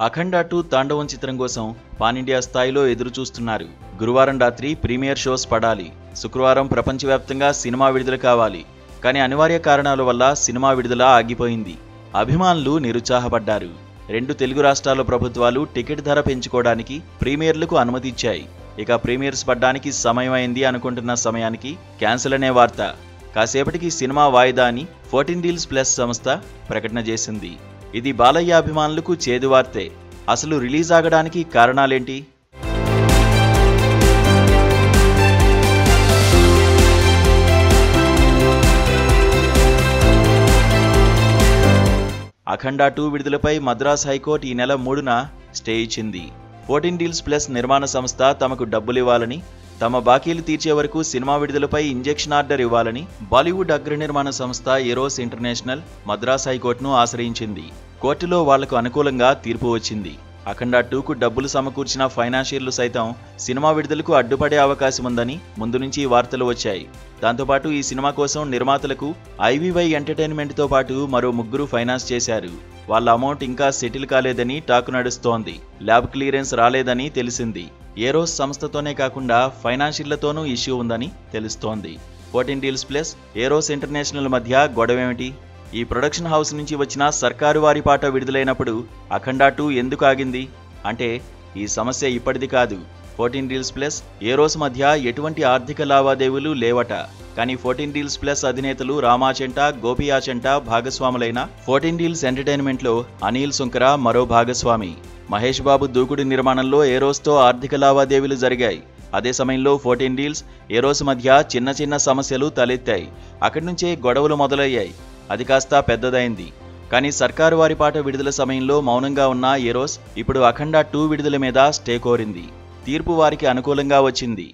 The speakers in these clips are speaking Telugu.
అఖండ 2 తాండవం చిత్రం కోసం పాన్ ఇండియా స్థాయిలో ఎదురు చూస్తున్నారు. గురువారం రాత్రి ప్రీమియర్ షోస్ పడాలి. శుక్రవారం ప్రపంచవ్యాప్తంగా సినిమా విడుదల కావాలి. కానీ అనివార్య కారణాల వల్ల సినిమా విడుదల ఆగిపోయింది. అభిమానులు నిరుత్సాహపడ్డారు. 2 తెలుగు రాష్ట్రాల ప్రభుత్వాలు టికెట్ ధర పెంచుకోవడానికి ప్రీమియర్లకు అనుమతి ఇచ్చాయి. ఇక ప్రీమియర్స్ పడ్డానికి సమయం అయింది అనుకుంటున్న సమయానికి క్యాన్సిల్ అనే వార్త. కాసేపటికి సినిమా వాయిదా అని 14 డీల్స్ ప్లస్ సంస్థ ప్రకటన చేసింది. ఇది బాలయ్య అభిమానులకు చేదు వార్తే. అసలు రిలీజ్ ఆగడానికి కారణాలేంటి? అఖండ 2 విడుదలపై మద్రాస్ హైకోర్టు ఈ నెల 3న స్టే ఇచ్చింది. 14 డీల్స్ ప్లస్ నిర్మాణ సంస్థ తమకు డబ్బులివ్వాలని, తమ బాకీలు తీర్చే వరకు సినిమా విడుదలపై ఇంజెక్షన్ ఆర్డర్ ఇవ్వాలని బాలీవుడ్ అగ్ర నిర్మాణ సంస్థ ఎరోస్ ఇంటర్నేషనల్ మద్రాస్ హైకోర్టును ఆశ్రయించింది. కోర్టులో వాళ్లకు అనుకూలంగా తీర్పు వచ్చింది. అఖండ 2కు డబ్బులు సమకూర్చిన ఫైనాన్షియర్లు సైతం సినిమా విడుదలకు అడ్డుపడే అవకాశం ఉందని ముందు నుంచి వార్తలు వచ్చాయి. దాంతోపాటు ఈ సినిమా కోసం నిర్మాతలకు ఐవీవై ఎంటర్టైన్మెంట్తో పాటు మరో 3 ఫైనాన్స్ చేశారు. వాళ్ళ అమౌంట్ ఇంకా సెటిల్ కాలేదని టాక్ నడుస్తోంది. ల్యాబ్ క్లియరెన్స్ రాలేదని తెలిసింది. ఏరోస్ సంస్థతోనే కాకుండా ఫైనాన్షియర్లతోనూ ఇష్యూ ఉందని తెలుస్తోంది. 14 డీల్స్ ప్లస్ ఏరోస్ ఇంటర్నేషనల్ మధ్య గొడవేమిటి? ఈ ప్రొడక్షన్ హౌస్ నుంచి వచ్చిన సర్కారు వారి పాట విడుదలైనప్పుడు అఖండ 2 ఎందుకు ఆగింది? అంటే ఈ సమస్య ఇప్పటిది కాదు. 14 డీల్స్ ప్లస్ ఏరోస్ మధ్య ఎటువంటి ఆర్థిక లావాదేవీలు లేవట. కానీ 14 డీల్స్ ప్లస్ అధినేతలు రామాచెంట, గోపి ఆచెంట భాగస్వాములైన 14 డీల్స్ ఎంటర్టైన్మెంట్లో అనిల్ సుంకర మరో భాగస్వామి. మహేష్ బాబు దూకుడు నిర్మాణంలో ఏరోస్తో ఆర్థిక లావాదేవీలు జరిగాయి. అదే సమయంలో 14 డీల్స్ ఏరోస్ మధ్య చిన్న చిన్న సమస్యలు తలెత్తాయి. అక్కడి నుంచే గొడవలు మొదలయ్యాయి. అది కాస్త పెద్దదైంది. కానీ సర్కారు వారి పాట విడుదల సమయంలో మౌనంగా ఉన్న ఏరోస్ ఇప్పుడు అఖండ 2 విడుదల మీద స్టే కోరింది. తీర్పు వారికి అనుకూలంగా వచ్చింది.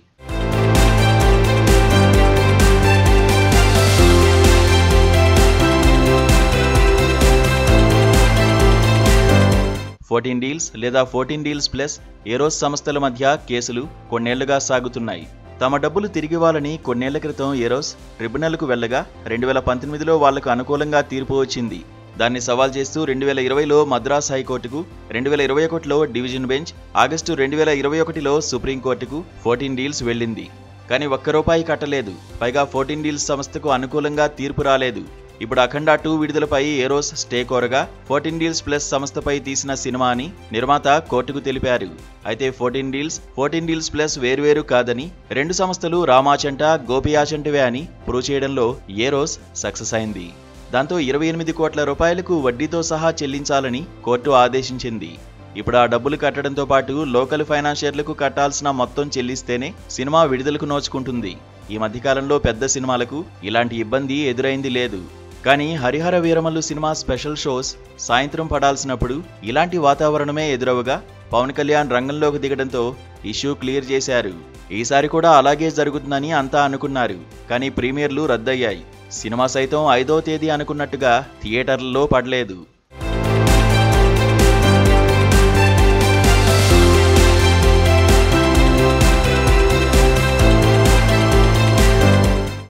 ఫోర్టీన్ డీల్స్ లేదా 14 డీల్స్ ప్లస్ ఏరోస్ సంస్థల మధ్య కేసులు కొన్నేళ్లుగా సాగుతున్నాయి. తమ డబ్బులు తిరిగివ్వాలని కొన్నేళ్ల క్రితం ఏరోస్ ట్రిబ్యునల్కు వెళ్లగా 2019లో వాళ్లకు అనుకూలంగా తీర్పు వచ్చింది. దాన్ని సవాల్ చేస్తూ 2020లో మద్రాస్ హైకోర్టుకు, 2021లో డివిజన్ బెంచ్, ఆగస్టు 2021లో సుప్రీంకోర్టుకు 14 డీల్స్ వెళ్ళింది. కానీ ₹1 కట్టలేదు. పైగా 14 డీల్స్ సంస్థకు అనుకూలంగా తీర్పు రాలేదు. ఇప్పుడు అఖండ 2 విడుదలపై ఏరోస్ స్టే కోరగా 14 డీల్స్ ప్లస్ సంస్థపై తీసిన సినిమా అని నిర్మాత కోర్టుకు తెలిపారు. అయితే 14 డీల్స్ ప్లస్ వేర్వేరు కాదని, 2 సంస్థలు రామాచెంట, గోపి ఆచెంటవే అని ప్రూవ్ చేయడంలో ఏరోస్ సక్సెస్ అయింది. దాంతో ₹28 కోట్ల వడ్డీతో సహా చెల్లించాలని కోర్టు ఆదేశించింది. ఇప్పుడు ఆ డబ్బులు కట్టడంతో పాటు లోకల్ ఫైనాన్షియర్లకు కట్టాల్సిన మొత్తం చెల్లిస్తేనే సినిమా విడుదలకు నోచుకుంటుంది. ఈ మధ్యకాలంలో పెద్ద సినిమాలకు ఇలాంటి ఇబ్బంది ఎదురైంది లేదు. కానీ Harihara Veeramallu cinema special shows సాయంత్రం పడాల్సినప్పుడు ఇలాంటి వాతావరణమే ఎదురవగా పవన్ కళ్యాణ్ రంగంలోకి దిగడంతో ఇష్యూ క్లియర్ చేశారు. ఈసారి కూడా అలాగే జరుగుతుందని అంతా అనుకున్నారు. కానీ ప్రీమియర్లు రద్దయ్యాయి. సినిమా సైతం 5వ తేదీ అనుకున్నట్టుగా థియేటర్లలో పడలేదు.